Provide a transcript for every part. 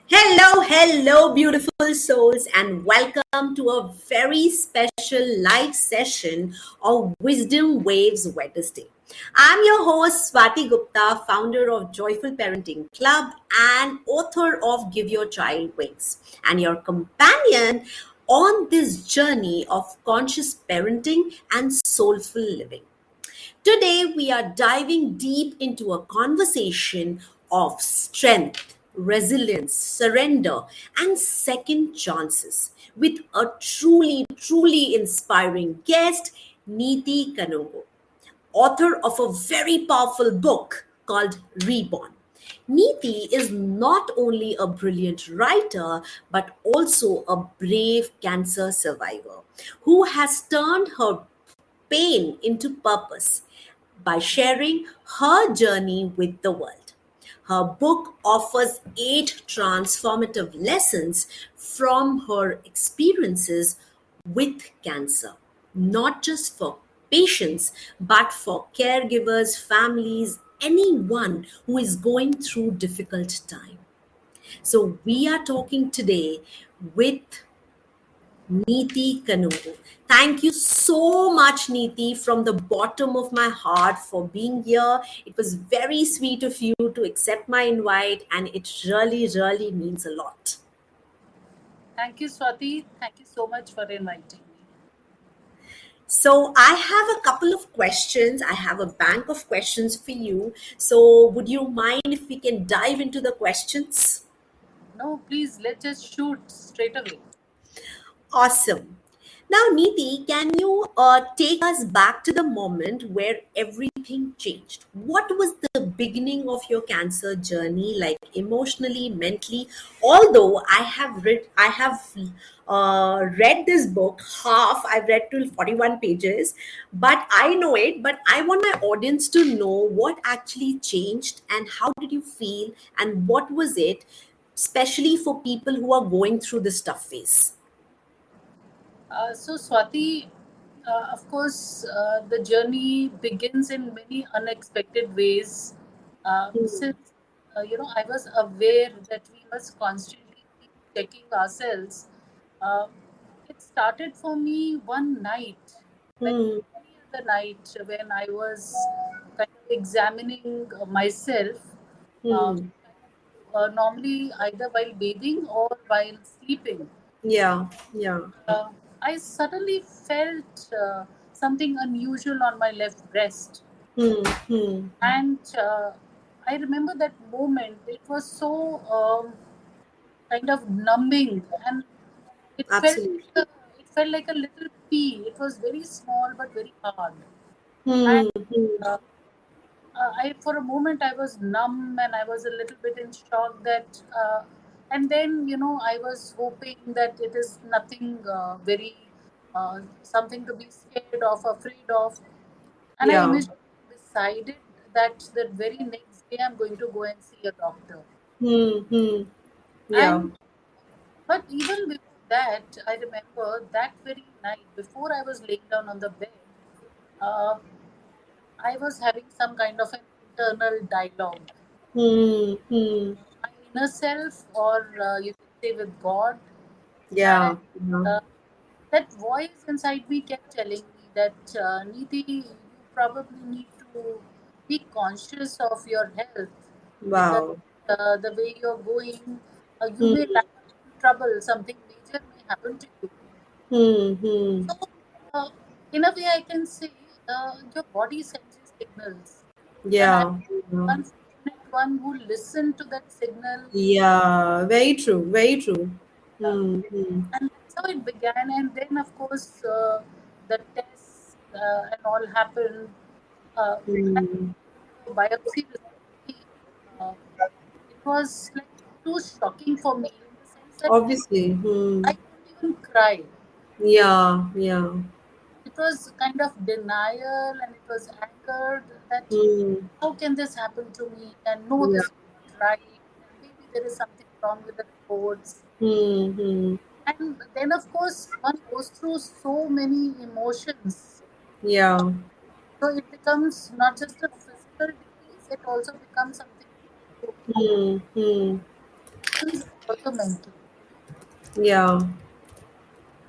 Hello, beautiful souls, and welcome to a very special live session of Wisdom Waves Wednesday. I'm your host, Swati Gupta, founder of Joyful Parenting Club and author of Give Your Child Wings, and your companion on this journey of conscious parenting and soulful living. Today, we are diving deep into a conversation of strength, resilience, surrender, and second chances with a truly inspiring guest, Neeti Kanungo, author of a very powerful book called Reborn. Neeti is not only a brilliant writer but also a brave cancer survivor who has turned her pain into purpose by sharing her journey with the world. Her book offers 8 transformative lessons from her experiences with cancer, not just for patients, but for caregivers, families, anyone who is going through difficult time. So we are talking today with Neeti Kanungu. Thank you so much, Neeti, from the bottom of my heart for being here. It was very sweet of you to accept my invite, and it really means a lot. Thank you, Swati. Thank you so much for inviting me. So, I have a couple of questions. I have a bank of questions for you. So, would you mind if we can dive into the questions? No, please, let's just shoot straight away. Awesome. Now, Neeti, can you take us back to the moment where everything changed? What was the beginning of your cancer journey, like emotionally, mentally? Although I have read this book half. I've read till 41 pages, but I know it. But I want my audience to know what actually changed and how did you feel and what was it, especially for people who are going through this tough phase. Swati, of course, the journey begins in many unexpected ways. Since I was aware that we must constantly keep checking ourselves. Uh, it started for me one night, like Hmm. any other night, when I was kind of examining myself. Uh, Hmm. Normally, either while bathing or while sleeping. Yeah. Yeah. uh, I suddenly felt something unusual on my left breast. Hmm. Hmm. And I remember that moment. It was so kind of numbing, and it felt Absolutely. it felt like a little pea. It was very small but very hard. And Hmm. Hmm. uh, I for a moment I was numb and I was a little bit in shock that, and then I was hoping that it is nothing very something to be scared of, afraid of, and I Yeah. immediately decided that the very next day I'm going to go and see a doctor. Hmm. Hmm. Yeah. And but even before that, I remember that very night before I was laying down on the bed. Uh, I was having some kind of an internal dialogue. Hmm. Hmm. My inner self, or you can say with God. And Yeah. Yeah. uh, that voice inside me kept telling me that, Niti, you probably need to be conscious of your health, because Wow. the way you're going, you may Hmm. land up in trouble, something major may happen to you. Hmm. Hmm. So, uh, in a way, I can say your body sends you signals, and I Yeah. Yeah. one fortunate one who listened to that signal. Yeah. Very true. Very true. uh, Hmm. Hmm. and that's how it began. And then, of course, the tests and all happened. And Hmm. the biopsy result came. Uh, it was like too shocking for me in the sense that Obviously. Hmm. I couldn't even cry. Yeah. Yeah. It was kind of denial, and it was anger that Hmm. how can this happen to me, and no, Yeah. this is not right, and maybe there is something wrong with the reports. Hmm. Hmm. And then, of course, one goes through so many emotions. Yeah. So it becomes not just a physical disease, it also becomes something mental. Hmm. Hmm. also mental. Yeah.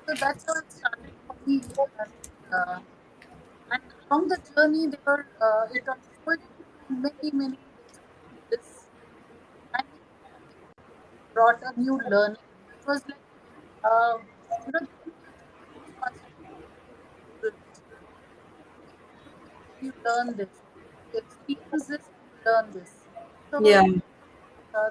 So that's how it started for me. Uh, and along the journey, there were it unfolded into many, many different phases, and it brought a new learning. It was like, the teacher was constantly saying, you learn this, you experience this, and you learn this. So Yeah.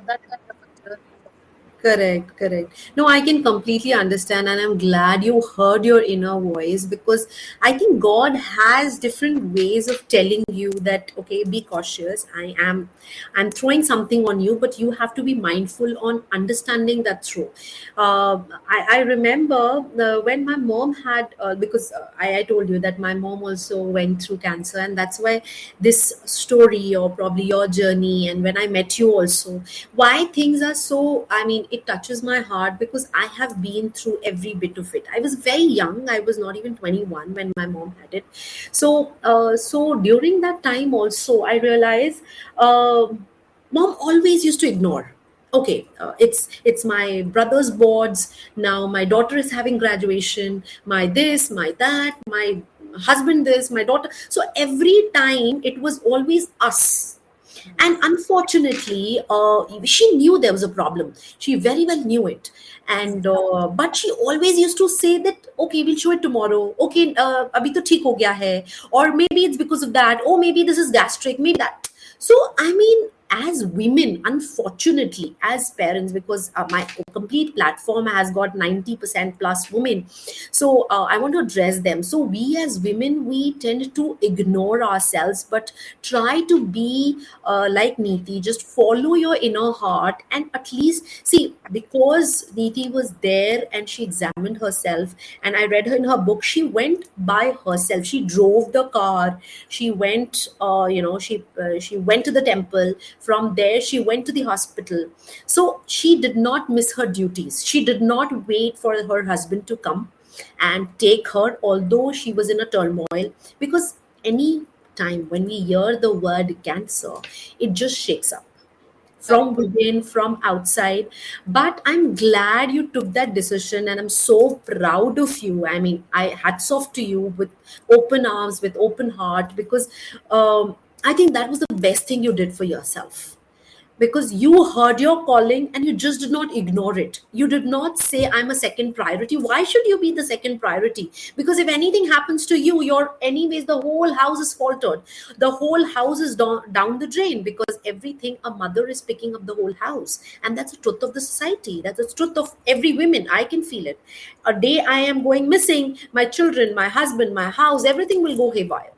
that kind of a journey for me. Correct, correct. No, I can completely understand, and I'm glad you heard your inner voice, because I think God has different ways of telling you that, okay, be cautious. I'm throwing something on you, but you have to be mindful on understanding that throw. I remember when my mom had, because I told you that my mom also went through cancer, and that's why this story, or probably your journey, and when I met you also, why things are so, I mean, it touches my heart, because I have been through every bit of it. I was very young, I was not even 21 when my mom had it. So during that time also, I realized, mom always used to ignore. Okay, it's my brother's boards now, my daughter is having graduation, my this, my that, my husband this, my daughter. So every time it was always us. And unfortunately, she knew there was a problem. She very well knew it. And but she always used to say that, okay, we'll show it tomorrow. Okay, abhi to theek ho gaya hai. Or maybe it's because of that. Or maybe this is gastric. Maybe that. So I mean, as women, unfortunately, as parents, because my complete platform has got 90% plus women, so I want to address them. So we as women, we tend to ignore ourselves, but try to be like Neeti, just follow your inner heart, and at least see, because Neeti was there and she examined herself, and I read her in her book, she went by herself. She drove the car. She went, she went to the temple. From there, she went to the hospital. So she did not miss her duties. She did not wait for her husband to come and take her, although she was in a turmoil, because any time when we hear the word cancer, it just shakes up from Correct. within, from outside. But I'm glad you took that decision, and I'm so proud of you. I mean, I hats off to you, with open arms, with open heart, because I think that was the best thing you did for yourself, because you heard your calling and you just did not ignore it. You did not say, I'm a second priority. Why should you be the second priority? Because if anything happens to you, you're anyways, the whole house is faltered. The whole house is down the drain, because everything, a mother is picking up the whole house. And that's the truth of the society. That's the truth of every woman. I can feel it. A day I am going missing, my children, my husband, my house, everything will go haywire.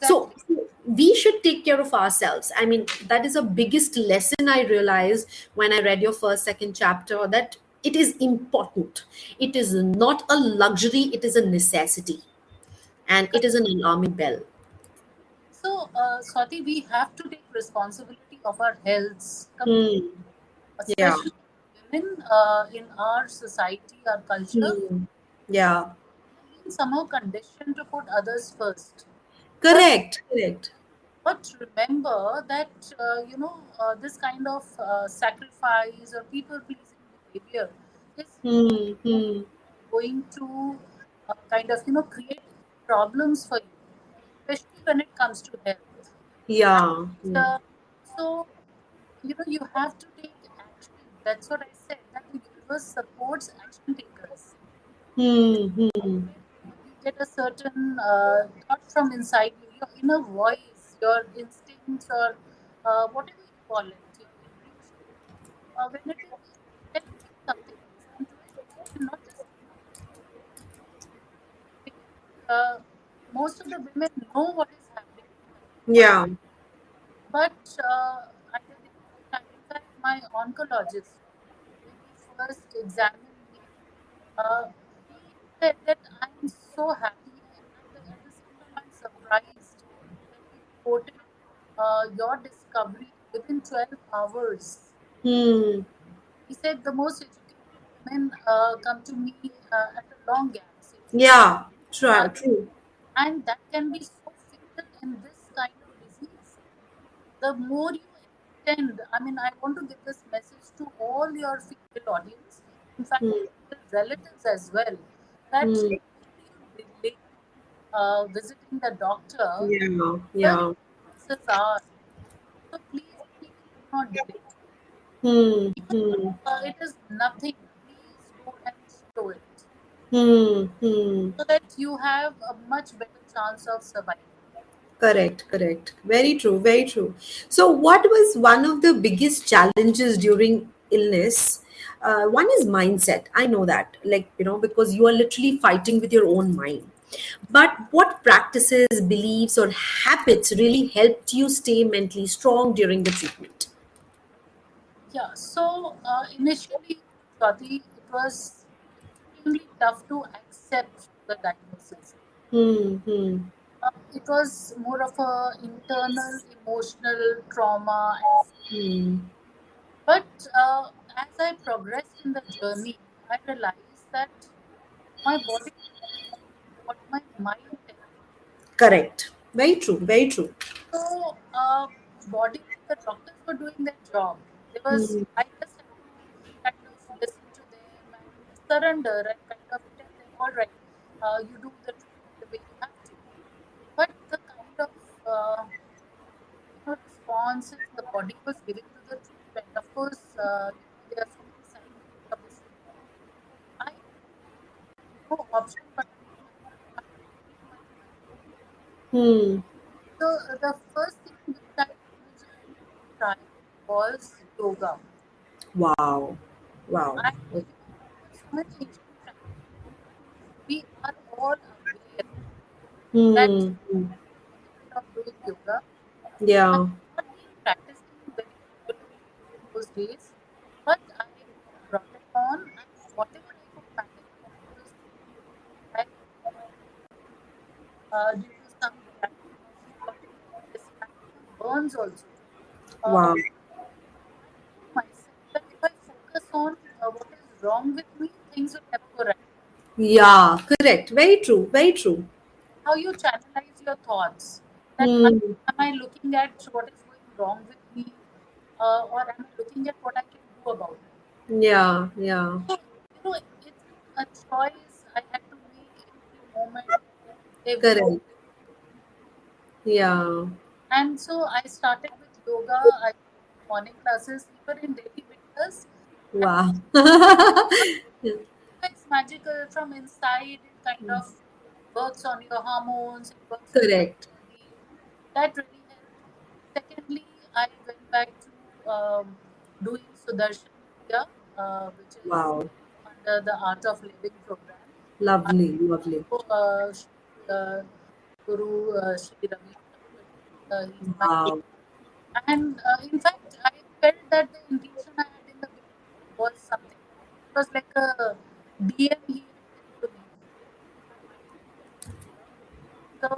So Exactly. we should take care of ourselves. I mean, that is a biggest lesson I realized when I read your first, second chapter, that it is important. It is not a luxury, it is a necessity. And it is an alarming bell. So, Swati, we have to take responsibility of our healths completely, Hmm. Yeah. especially women in our society, our culture. Hmm. Yeah. We have been somehow conditioned to put others first. But Correct. Correct. but remember that this kind of sacrifice or people pleasing behavior is Hmm. Hmm. going to kind of create problems for you, especially when it comes to health. Yeah. And Yeah. so you have to take action. That's what I said. That the universe supports action takers. Hmm. Hmm. When you get a certain thought from inside you, your inner voice, your instincts, or whatever you call it, your intuition, when it is telling you something, listen to it, and not just because most of the women know what is happening to them. What, Yeah. but in fact, my oncologist, when he first examined me, uh, he said that I'm so happy, and at the same time, I'm surprised that you reported your discovery within 12 hours. Hmm. He said the most educated women come to me at a long gap, say 3 years. Yeah. True. True. And that can be so fatal in this kind of disease. The more you pretend. I mean, I want to give this message to all your female audience, in fact, Hmm. female relatives as well, that Hmm. you delay visiting the doctor, Yeah. the Yeah. chances are. So please, please do not delay. Hmm. Even Hmm. it is nothing, please go and show it Hmm. Hmm. so that you have a much better chance of surviving. Correct, correct. Very true, very true. So, what was one of the biggest challenges during illness? One is mindset. I know that, because you are literally fighting with your own mind. But what practices, beliefs, or habits really helped you stay mentally strong during the treatment? Yeah, so initially, Swati, it was extremely tough to accept the diagnosis. Hmm, hmm, It was more of a internal emotional trauma, and hmm, but as I progressed in the journey, I realized that my body what my mind tells. correct. Very true, very true. So, body, the doctors were doing their job. There was, Hmm, I just had to kind of listen to them and surrender and kind of tell them, all right, you do the treatment the way you have to. But the kind of responses the body was giving to the treatment, of course, there are so many side effects of this treatment. I had no option but to kind of keep my mind. hmm. So the first thing which I tried was yoga. Wow, wow. And so many ancient traditions, we are all aware that Hmm, hmm. benefit of doing yoga. I Yeah. have not been practicing very regularly in those days, but I brought it on and whatever I could manage because I due to some diagnosis of this maximum burns also. Wow. I told myself that if I focus on what is wrong with me, things will never go right. Yeah, correct. Very true. Very true. How you channelize your thoughts. That Hmm. am I looking at what is going wrong with me, or am I looking at what I can do about it? Yeah, yeah. So it's a choice I had to make every moment, every Correct. day. Yeah. And so I started with yoga. I morning classes even in Delhi winters, and Wow. yoga is magical from inside. It kind of works on your hormones. It works on your Correct. body. That really helped. Secondly, I went back to doing Sudarshan Kriya, which is Wow. under the Art of Living program. I Lovely, lovely. follow Guru Sri Ravi Shankar. He's my guru. Wow. And in fact, I felt that the intuition I had in the beginning was something. It was like a DM he had sent to me. My mind so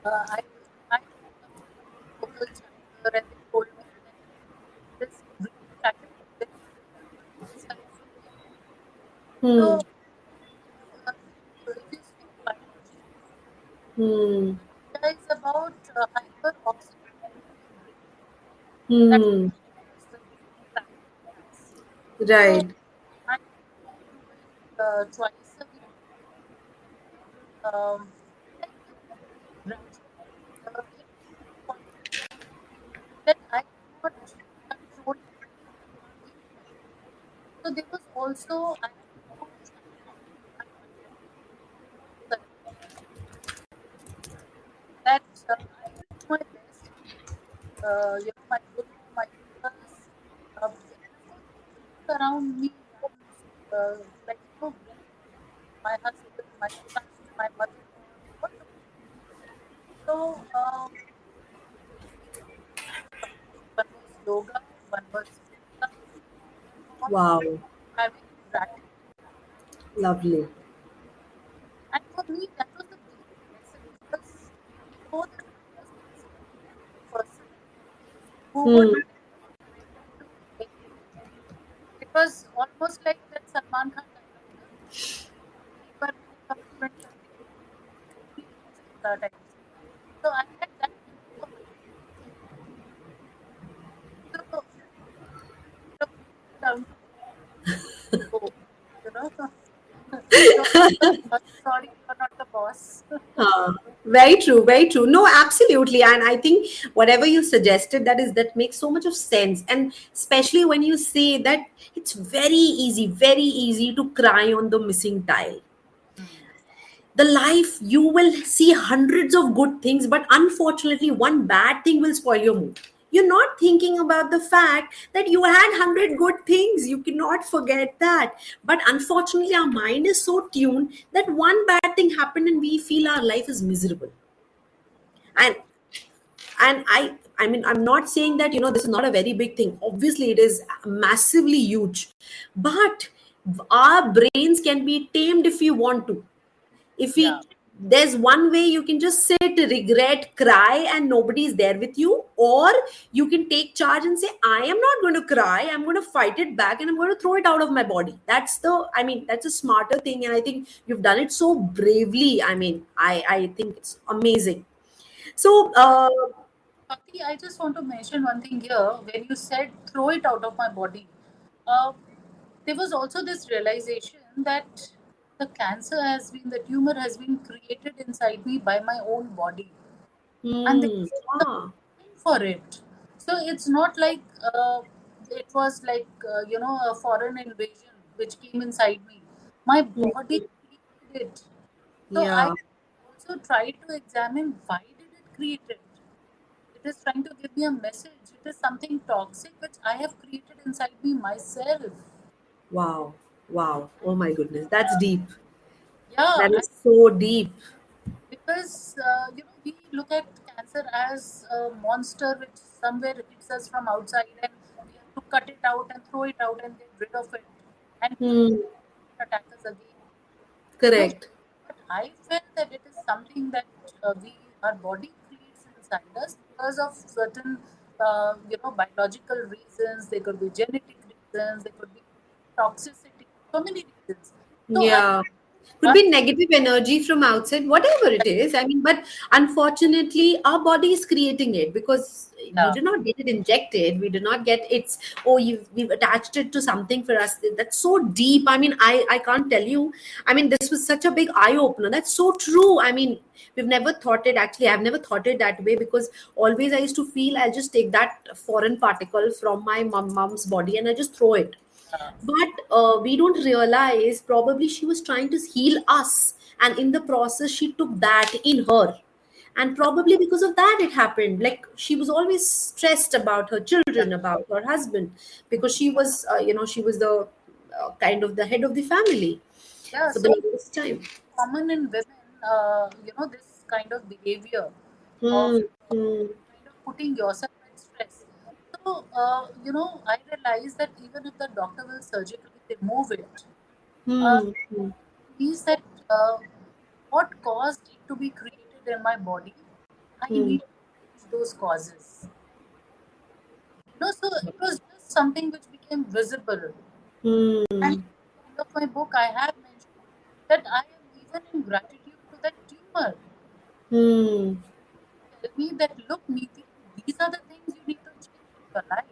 I went up to the local chapter and they told me that this breathing pattern is very important in this kind of yoga. Hmm. So uh, if you see biology, Hmm. yoga is about hyper oxygenating your brain. That's Hmm. the breathing practice. So Right. I do it twice a week. And gradually it confidence that I cannot control everything. I can't be independent. So there was also I had to channel my mind to that I will do my best. My guru, my tutors, and of course everything around me and like my husband, my son, my mother-in-law, they all support me. So one was yoga, one was yoga, and all Wow. having gratitude. Lovely. And for me, that was the biggest lesson because before that, I was this person who would Hmm. do anything. It was almost like that Salman Khan dialogue, na? एक बार मैंने commitment कर दी तो पूरी हो सकता type. So I had that kind of commitment. loss. Very true, very true. No, absolutely. And I think whatever you suggested, that makes so much of sense. And especially when you say that it's very easy to cry on the missing tile. Hmm. The life, you will see hundreds of good things, but unfortunately one bad thing will spoil your mood. You're not thinking about the fact that you had 100 good things. You cannot forget that. But unfortunately our mind is so tuned that one bad thing happened and we feel our life is miserable. and and I mean, I'm not saying that, this is not a very big thing. Obviously it is massively huge, but our brains can be tamed if we want to. If we, Yeah. there's one way, you can just sit, regret, cry, and nobody's there with you. Or you can take charge and say, I am not going to cry, I'm going to fight it back, and I'm going to throw it out of my body. That's the, I mean, that's a smarter thing, and I think you've done it so bravely. I mean, I think it's amazing. So Swati, I just want to mention one thing here. When you said throw it out of my body, uh, there was also this realization that the tumor has been created inside me by my own body, and there is a ah, time for it. So it's not like it was like a foreign invasion which came inside me. My body created it. So I yeah. also tried to examine why did it create it. It is trying to give me a message. It is something toxic which I have created inside me myself. Wow, wow, oh my goodness, that's deep. Yeah, That and is so deep. because we look at cancer as a monster which somewhere hits us from outside, and we have to cut it out and throw it out and get rid of it and keep Hmm, attack us again. No, correct. but I felt that it is something that our body creates inside us because of certain biological reasons. There could be genetic reasons. There could be toxicity. So many reasons. So I Yeah. Could one be negative energy from outside, whatever it is. I mean, but unfortunately, our body is creating it because we yeah, do not get it injected. We do not get it's, oh, we've attached it to something for us. That's so deep. I mean, I can't tell you. I mean, this was such a big eye opener. That's so true. I mean, we've never thought it, actually, I've never thought it that way, because always I used to feel I'll just take that foreign particle from my mom's body and I just throw it. yeah, But we don't realize probably she was trying to heal us, and in the process she took that in her, and probably because of that it happened. Like, she was always stressed about her yeah, children, about her husband, because she was she was the kind of the head of the family yeah. for the So longest time. common in women, this kind of behavior of Hmm. Hmm. kind of putting yourself at stress. So, I realize that even if the doctor will surgically remove it, uh, Hmm. Hmm. means that what caused it to be created in my body, I Hmm. need to change those causes. So it was just something which became visible. And Hmm. at the end of my book, I have mentioned that I am even in gratitude to that tumor. Hmm. Tell me that, look, Neeti, these are the things you need to change in your life.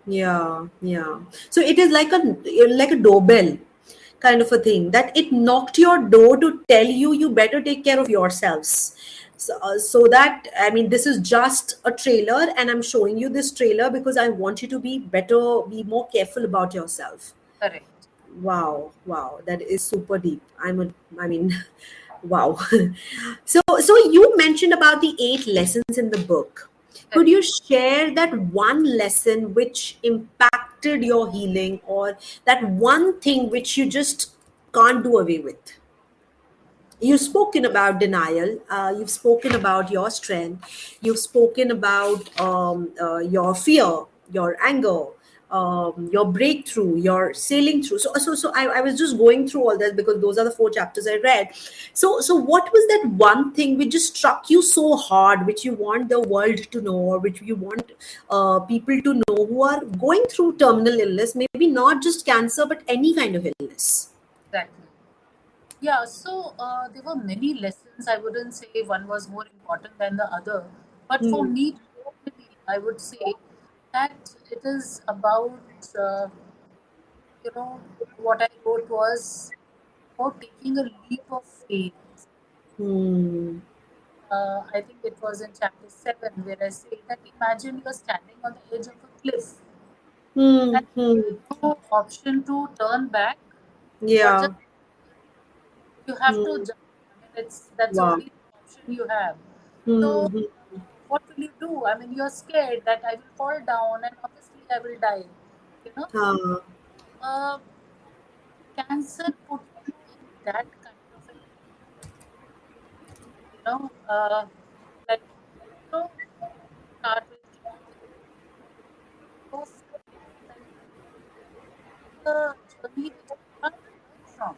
Yeah, yeah. So it is like a doorbell kind of a thing, that it knocked your door to tell you you better take care of yourselves. So that, I mean, this is just a trailer, and I'm showing you this trailer because I want you to be better, be more careful about yourself. Correct. Wow, wow, that is super deep. I mean, wow. So you mentioned about the 8 lessons in the book. Could Correct. you share that one lesson which impacted your healing, or that one thing which you just can't do away with? You've spoken about denial, you've spoken about your strength, you've spoken about your fear, your anger, your breakthrough, your sailing through. So I was just going through all that because those are the 4 chapters I read. So what was that one thing which just struck you so hard, which you want the world to know, or which you want people to know who are going through terminal illness, maybe not just cancer but any kind of illness? Exactly. Yeah, so there were many lessons. I wouldn't say one was more important than the other. But for Hmm. me personally, I would say that it is about, uh, what I wrote was about taking a leap of faith. Hmm. I think it was in chapter 7 where I say that imagine you're standing on the edge of a cliff Hmm. and Hmm. no option to turn back or just Yeah. you have to Hmm. jump. I mean, that's the Wow. only option you have. Hmm. So, Hmm. what will you do? I mean, you're scared that I will fall down and obviously I will die. You know, Ah. uh, cancer puts you in that kind of an, you know, like, start with chemotherapy, go that the journey which you can't return from.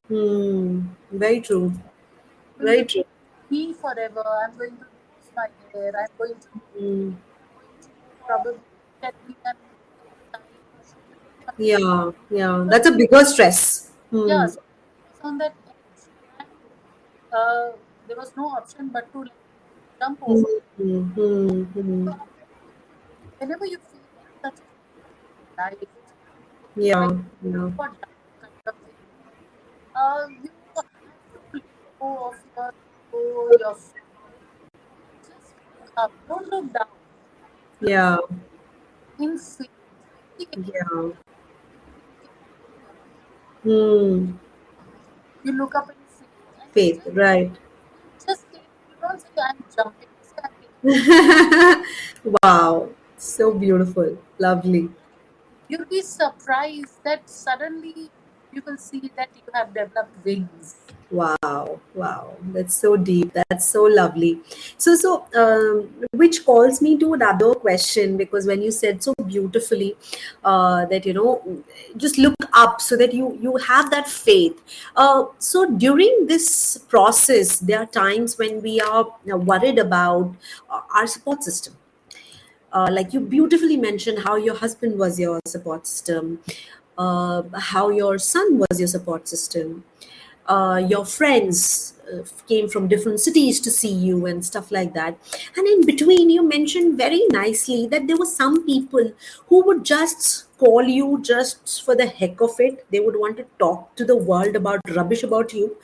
Hmm. Very true. Going Very to true. be me forever. I'm going to lose my hair. Hmm. They're going to probably look at me and think I'm dying or something. I mean, Yeah. Yeah. it was, That's a bigger stress. yeah, Hmm. so I was on that edge and there was no option but to like jump Hmm. over. Hmm. Hmm. Hmm. So whenever you feel like such a phase in your life, which is like Yeah. Yeah. or down kind of thing, you have to let go of your ego, your fear. Just look up, don't look down. Look Yeah. in faith. See, when Yeah. you get fear, Hmm. you look up in faith and Faith. Right. you just take, you don't say I'm jumping, you say I'm taking a leap. Wow. So beautiful. Lovely. You'll be surprised that suddenly you will see that you have developed wings. Wow, wow, that's so deep. That's so lovely. Which calls me to another question because when you said so beautifully that just look up so that you have that faith. So during this process, there are times when we are worried about our support system. Like you beautifully mentioned how your husband was your support system, how your son was your support system, your friends came from different cities to see you and stuff like that. And in between, you mentioned very nicely that there were some people who would just call you just for the heck of it. They would want to talk to the world about rubbish about you,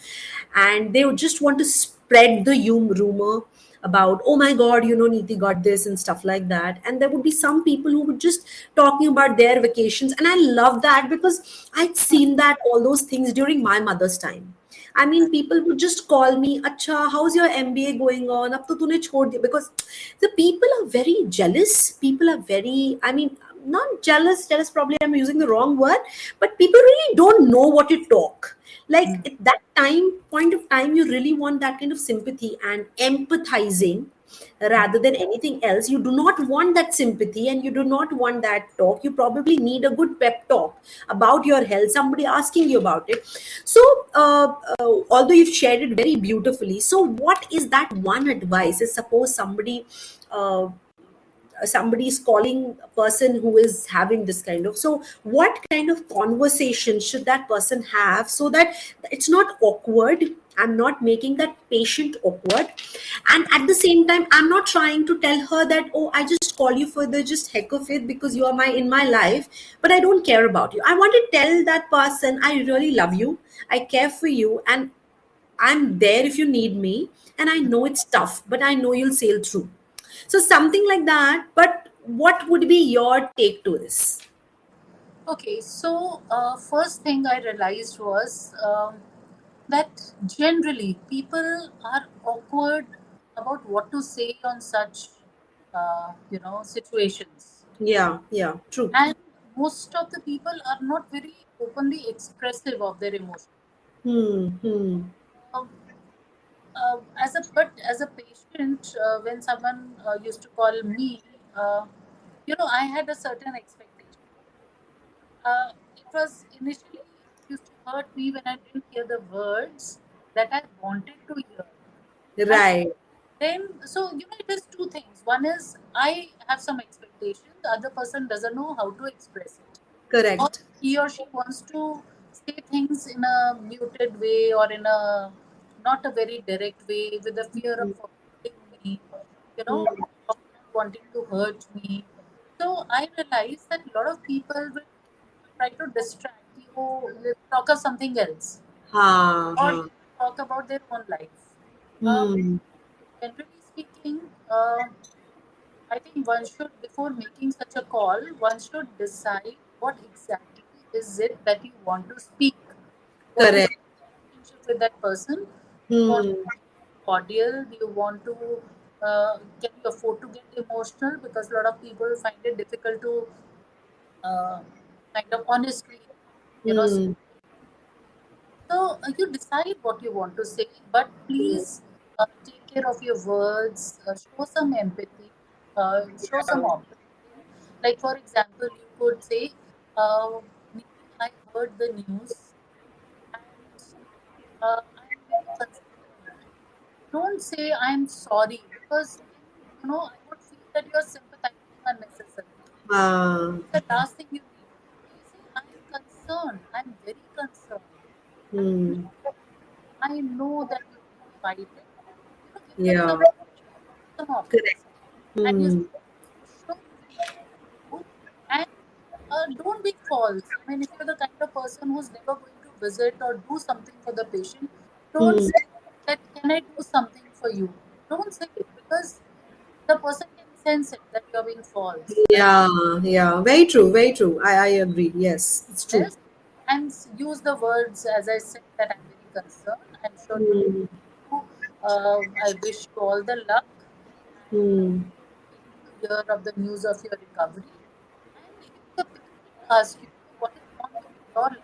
and they would just want to spread the rumor about, oh my god, Neeti got this and stuff like that. And there would be some people who would just talking about their vacations, and I love that because I'd seen that all those things during my mother's time. I mean, people would just call me, Acha, how's your MBA going on? Ab to tune chhod diya. Because the people are very jealous. People are very, I mean, not jealous, jealous probably I'm using the wrong word, but people really don't know what to talk. Like Mm. at that point of time, you really want that kind of sympathy and empathizing rather than anything else. You do not want that sympathy and you do not want that talk. You probably need a good pep talk about your health, somebody asking you about it. So although you've shared it very beautifully, so what is that one advice? Is suppose uh, somebody is calling a person who is having this kind of, so what kind of conversation should that person have so that it's not awkward? I'm not making that patient awkward, and at the same time I'm not trying to tell her that, oh, I just call you for the just heck of it because you are my in my life, but I don't care about you. I want to tell that person I really love you, I care for you, and I'm there if you need me. And I know it's tough, but I know you'll sail through. So something like that. But what would be your take to this? Okay, so first thing I realized was that generally people are awkward about what to say on such, situations, Yeah, yeah, true. and most of the people are not very openly expressive of their emotions. Hmm, hmm. Um, as a patient, when someone used to call me, I had a certain expectation. It was initially it used to hurt me when I didn't hear the words that I wanted to hear. And Right, then, so, it is two things. One is I have some expectation, the other person doesn't know how to express it. Or correct. he or she wants to say things in a muted way or in a not a very direct way with the fear of offending me, Hmm. of not wanting to hurt me. So I realized that a lot of people will try to distract you with talk of something else Ha, or ha. they will talk about their own life. Uh, Hmm. Generally speaking, I think one should, before making such a call, one should decide what exactly is it that you want to speak. What is Correct. your relationship with that person? Do you want to Hmm. be cordial? Do you want to, can you afford to get emotional? Because a lot of people find it difficult to uh, kind of honestly, you know, Hmm. so you decide what you want to say, but please take care of your words, show some empathy, show some optimism. Like, for example, you could say, Niti, I heard the news and I'm very concerned. Don't say I'm sorry because then, I would feel that you're sympathizing unnecessarily. Ah. The last thing you need. So you say, I'm concerned. I'm very concerned. And Hmm. I know that you will fight it. Give them Yeah. some Correct. optimism. And you say, Hmm. I'm sure you will do. And don't be false. I mean, if you're the kind of person who's never going to visit or do something for the patient, don't Hmm. say that, can I do something for you? Don't say it because the person can sense it that you're being false, right? Yeah. Yeah. Very true. Very true. I agree. Yes, it's true. Yes. And use the words as I said that I'm very concerned. I'm sure you will Hmm. do. I wish you all the luck. And Hmm. waiting to hear of the news of your recovery. And if the patient asks you, what is wrong with your life,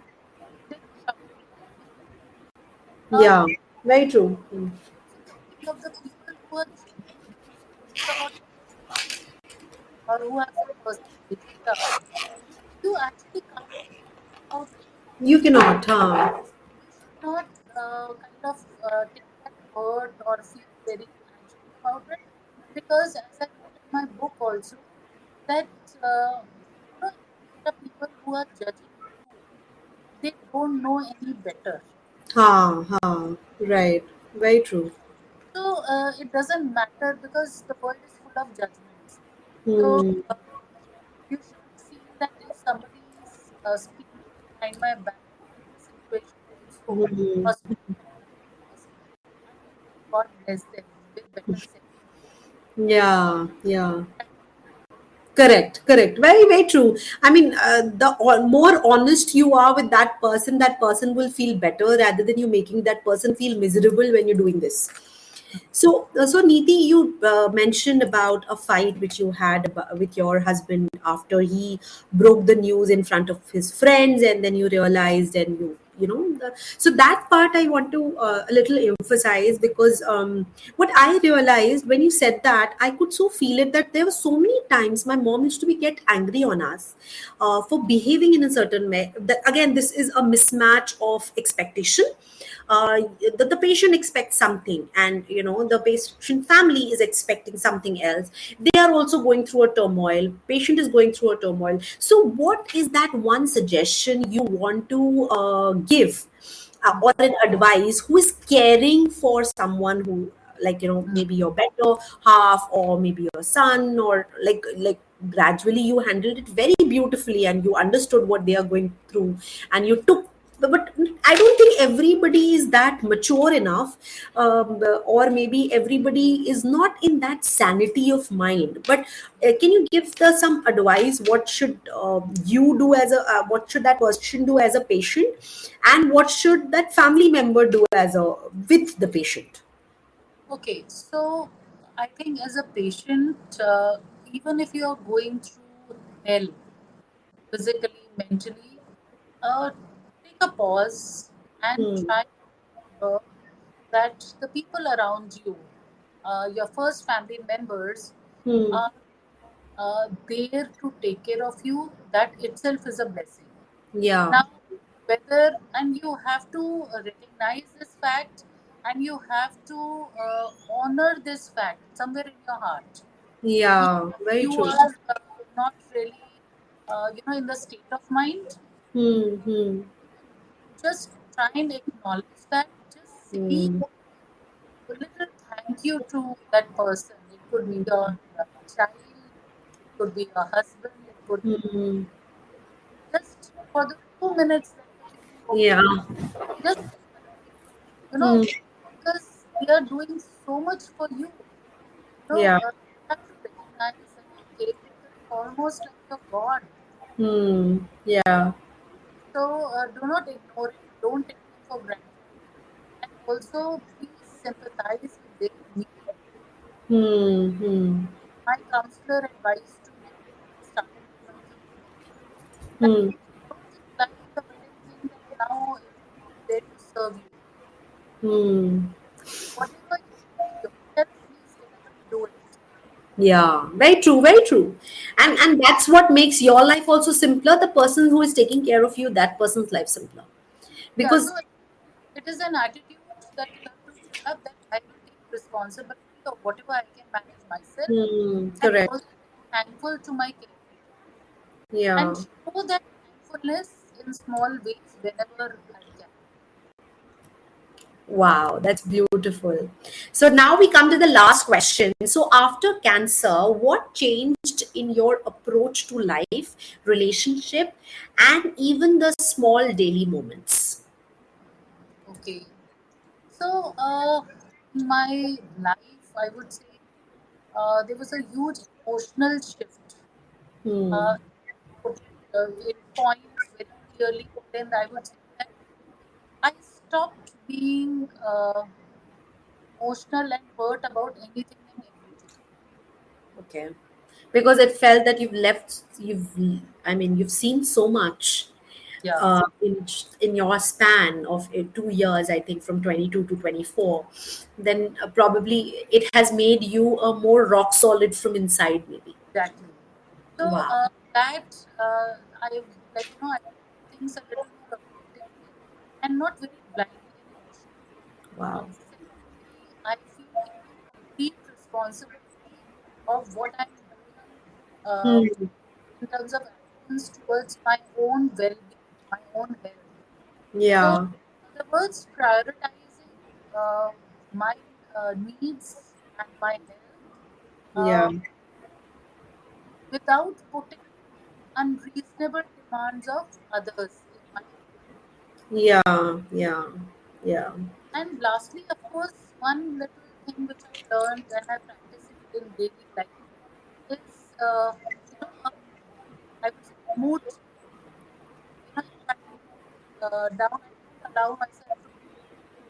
then you shout it loudly. Yeah. Very true. Hmm. Also thinking of the people who are genuinely curious about or who have some personal agenda. You actually can't do anything about it. You cannot, huh? You should not kind of take that hurt or feel very anxious about it because, as I wrote in my book also, that the people who are judging you, they don't know any better. Ha, ha. Right. Very true. So it doesn't matter because the world is full of judgments. So Hmm. you shouldn't feel that if somebody is speaking behind my back in this situation also, Hmm. or speaking otherwise, I mean, God bless them with better sense. Yeah. Yeah. Right? Correct, correct. Very, very true. I mean, the more honest you are with that person will feel better rather than you making that person feel miserable when you're doing this. So Neeti, you mentioned about a fight which you had with your husband after he broke the news in front of his friends, and then you realized, and so that part I want to a little emphasize because what I realized when you said that, I could so feel it that there were so many times my mom used to be get angry on us for behaving in a certain way. That, again, this is a mismatch of expectation. The patient expects something, and the patient family is expecting something else. They are also going through a turmoil. Patient is going through a turmoil. So what is that one suggestion you want to give, or an advice, who is caring for someone who, like, Mm. maybe your better half, or maybe your son, or like gradually you handled it very beautifully and you understood what they are going through, and you took, but I don't think everybody is that mature enough, or maybe everybody is not in that sanity of mind. But can you give some advice? What should you do as a what should that person do as a patient, and what should that family member do as a with the patient? Okay, so I think as a patient, even if you are going through hell, physically, mentally, uh, take a pause and Hmm. try to remember that the people around you, your first family members, Hmm. are there to take care of you. That itself is a blessing. Yeah. Now, whether, and you have to recognize this fact and you have to honor this fact somewhere in your heart. Even Yeah. if Very you true. are not really, in the state of mind, Hmm. Hmm. just try and acknowledge that. Just say Hmm. a little thank you to that person. It could be your child, it could be your husband, it could be Hmm. just for the 2 minutes that you're feeling okay. Yeah. Just say thank you. You know, Hmm. because they are doing so much for you. Yeah. You have to recognize that your caretaker is almost like your God. Hmm. Yeah. So do not ignore it. Don't take them for granted. And also, please sympathize with their needs. Hmm. Hmm. My counselor advised to me when I started to plan the wedding that Hmm. don't just plan the wedding thing that now everyone is there to serve you. Hmm. Whatever you do yourself, please get up and do it. Yeah, very true, very true. And that's what makes your life also simpler. The person who is taking care of you, that person's life simpler. Yeah, Because so it is an attitude that you have to have that I will take responsibility of whatever I can manage myself and correct. also be thankful to my caretaker and Yeah. show that thankfulness in small ways whenever I can. Wow, that's beautiful. So now we come to the last question. So after cancer, what changed in your approach to life, relationship, and even the small daily moments? Okay. So, in my life, I would say there was a huge emotional shift. Hmm. Put it in points very clearly, then I would say that I stopped being emotional and hurt about anything and everything. Okay. Because it felt that you've seen so much Yeah, in your span of 2 years, I think from 22 to 24, then probably it has made you a more rock solid from inside, maybe. exactly. So Wow. that I I do things a little more objectively and not very blindly and emotionally. Wow. Secondly, I feel taking complete responsibility of what I'm doing Hmm. in terms of actions towards my own well-being, my own health. So, Yeah. in other words, prioritizing uh, my needs and my health Yeah. without putting unreasonable demands of others in my life. Yeah. Yeah. Yeah. And lastly, of course, one little thing which I learned and I practice it in daily life is, I would say mood change. If I'm feeling down, I don't allow myself to be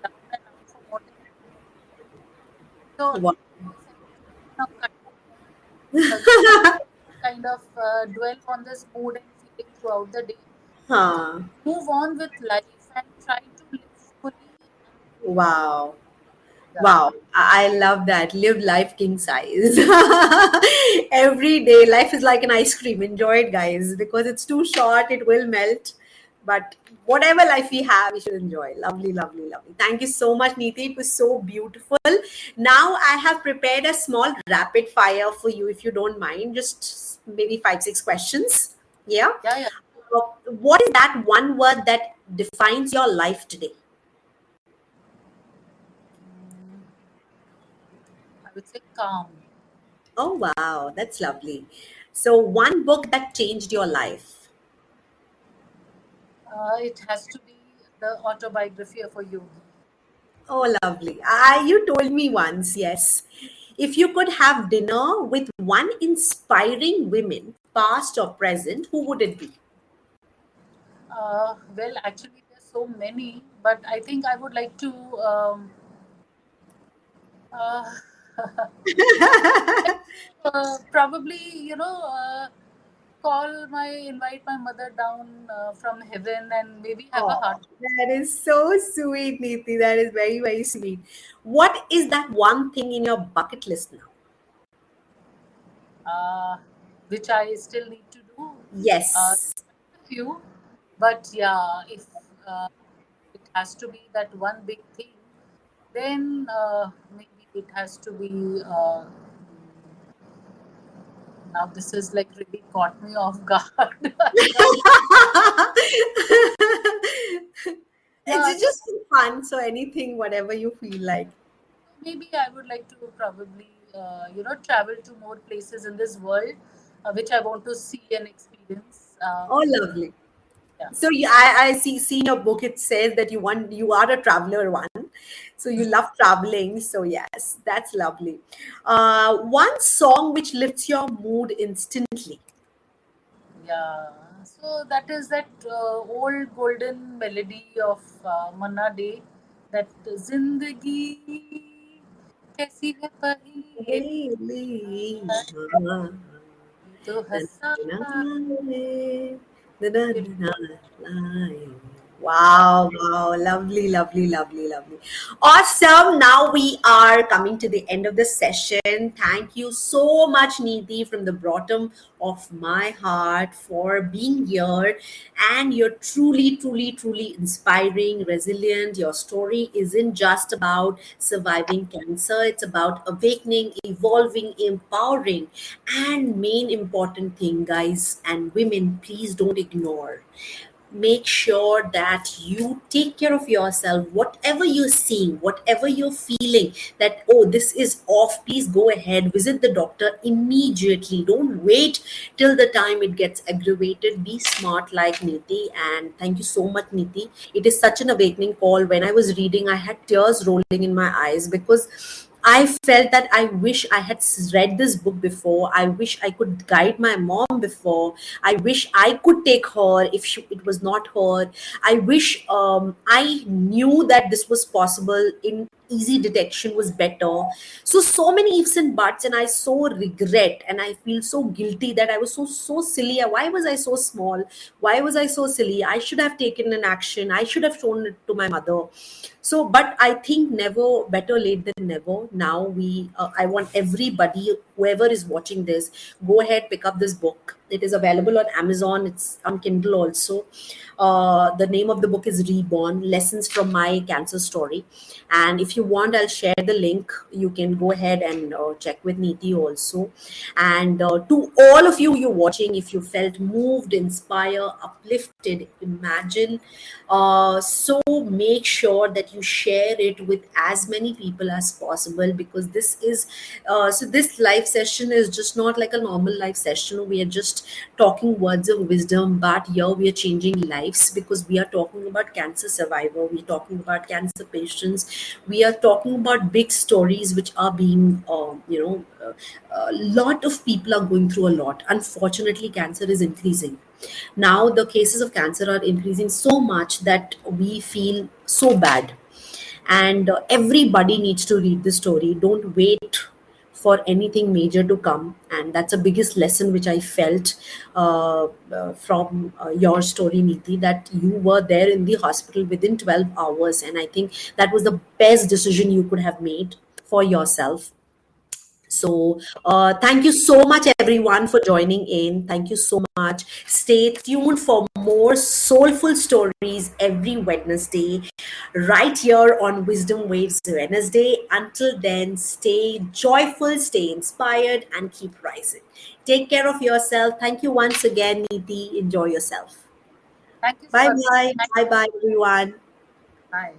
down and out for more than 2 3 days. So I Wow. give myself permission of not kind of dwell on this mood and feeling throughout the day. Just Huh. move on with life and try to live fully and Wow. yeah, Wow, I love that. Live life king size. Every day, life is like an ice cream. Enjoy it, guys, because it's too short, it will melt. But whatever life we have, we should enjoy. Lovely, lovely, lovely. Thank you so much, Neeti. It was so beautiful. Now, I have prepared a small rapid fire for you, if you don't mind. Just maybe 5, 6 questions. Yeah. yeah, yeah. What is that one word that defines your life today? Mm, I would say calm. Oh, wow, that's lovely. So, one book that changed your life. It has to be the autobiography of a yogi. Oh, lovely. You told me once, yes. If you could have dinner with one inspiring women, past or present, who would it be? Well, actually, there's so many, but I think I would like to uh, probably, invite my mother down from heaven and maybe have a Oh, heart. that is so sweet, Neeti. That is very, very sweet. What is that one thing in your bucket list now? uh, which I still need to do. Yes. Quite a few, but yeah, if uh, it has to be that one big thing, then maybe it has to be. Now this is like really caught me off guard. Yeah, It's just fun. So, anything, whatever you feel like. so maybe I would like to probably travel to more places in this world, which I want to see and experience. Oh, lovely. Yeah. So I see in your book it says that you are a traveler one, so you love traveling. So yes, that's lovely. One song which lifts your mood instantly. Yeah. So that is that old golden melody of Manna Day, that Zindagi कैसी है पहेली Really? ये तो हंसाए फिर Wow, wow, lovely, lovely, lovely, lovely. Awesome. Now we are coming to the end of the session. Thank you so much, Neeti, from the bottom of my heart for being here. And you're truly, truly, truly inspiring, resilient. Your story isn't just about surviving cancer, it's about awakening, evolving, empowering. And main important thing, guys and women, please don't ignore, make sure that you take care of yourself. Whatever you're seeing, whatever you're feeling, that oh, this is off, please go ahead, visit the doctor immediately. Don't wait till the time it gets aggravated. Be smart like Niti. And thank you so much, Niti. It is such an awakening call. When I was reading, I had tears rolling in my eyes because I felt that I wish I had read this book before. I wish I could guide my mom before. I wish I could take her if it was not her. I wish I knew that this was possible. In easy detection was better. So many ifs and buts, and I so regret and I feel so guilty that I was so silly. Why was I so small? Why was I so silly? I should have taken an action. I should have shown it to my mother. So but I think never, better late than never. Now I want everybody, whoever is watching this, go ahead, pick up this book. It is available on Amazon, it's on Kindle also. The name of the book is Reborn: Lessons from My Cancer Story. And if you want, I'll share the link. You can go ahead and check with Neeti also. And to all of you, you're watching, if you felt moved, inspired, uplifted, imagine, so make sure that you share it with as many people as possible, because this is so this live session is just not like a normal live session. We are just talking words of wisdom, but here we are changing lives, because we are talking about cancer survivor, we're talking about cancer patients, we are talking about big stories which are being a lot of people are going through a lot. Unfortunately, cancer is increasing. Now the cases of cancer are increasing so much that we feel so bad. And everybody needs to read the story. Don't wait for anything major to come. And that's the biggest lesson which I felt from your story, Niti, that you were there in the hospital within 12 hours. And I think that was the best decision you could have made for yourself. So, thank you so much, everyone, for joining in. Thank you so much. Stay tuned for more soulful stories every Wednesday, right here on Wisdom Waves Wednesday. Until then, stay joyful, stay inspired, and keep rising. Take care of yourself. Thank you once again, Niti. Enjoy yourself. Thank you, Bye Swati. bye. Thank Bye you. bye, everyone. Bye.